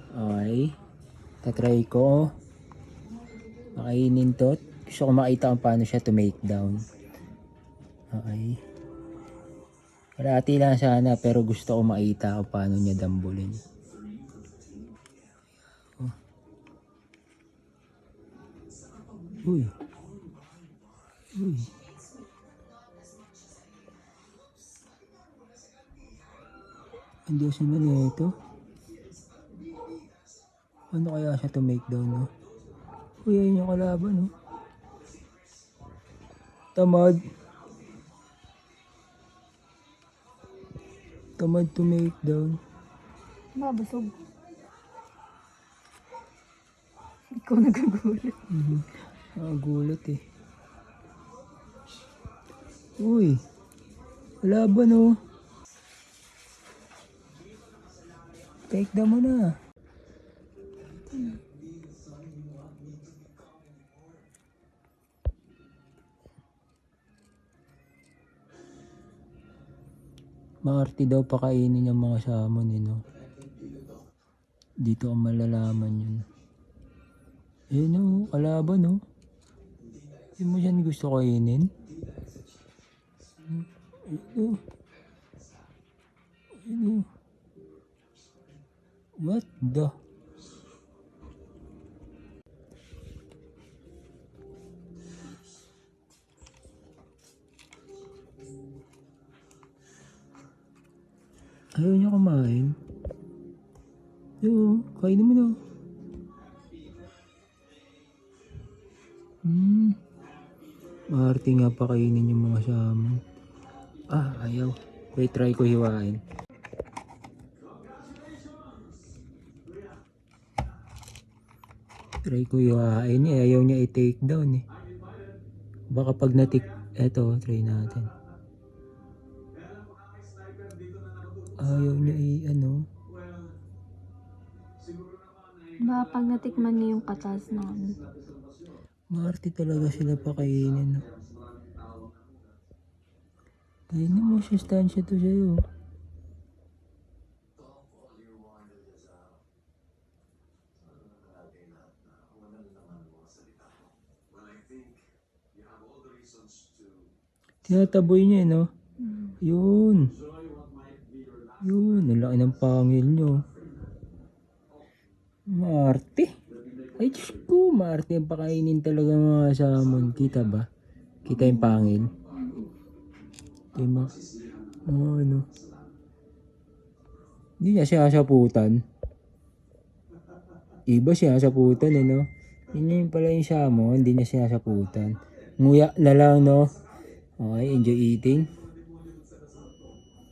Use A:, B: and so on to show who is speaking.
A: Okay. Tatry ko. Makainin to. Gusto ko makita kung paano siya to make down. Okay. Kalahati lang sana pero gusto ko makita kung paano niya dambulin. Oh. Uy. Uy. Hindi siya na ito. Ano kaya siya to make down, no? Uy, ayun yung kalaban, no? Tamad. Tamad to make down.
B: Mabusog. Ikaw nagagulat.
A: Nakagulat eh. Uy. Kalaban, no? Take down mo na. Maarte daw pakainin yung mga salmon eh, no? Dito ang malalaman yun. Ayun o, kalaban o. Hindi mo siya gusto kainin? Ayun o. Ayun o. What the? Ayaw niya kumain. Yo, kainin mo na. Maarte nga pakainin yung mga salmon. Ayaw. Wait, try ko hiwain. Try ko hiwain eh. Ayaw niya i-take down eh. Baka pag eto, try natin. Ayaw niya ano.
B: Ba, pag natikman niyo yung katas na ano.
A: Maarte talaga sila pakainin. No? Kainin mo siya, stansya to sa'yo. Tinataboy niya no? Yun. Yun, ang laki ng pangil nyo. Maarte. Ay, Diyos ko, maarte ang pakainin talaga mga salmon. Kita ba? Kita yung pangil. Diba? Ano? Hindi niya siyasaputan. Iba siyasaputan eh, no? Yun yung pala yung salmon, hindi niya siyasaputan. Nguya na lang, no? Okay, enjoy eating.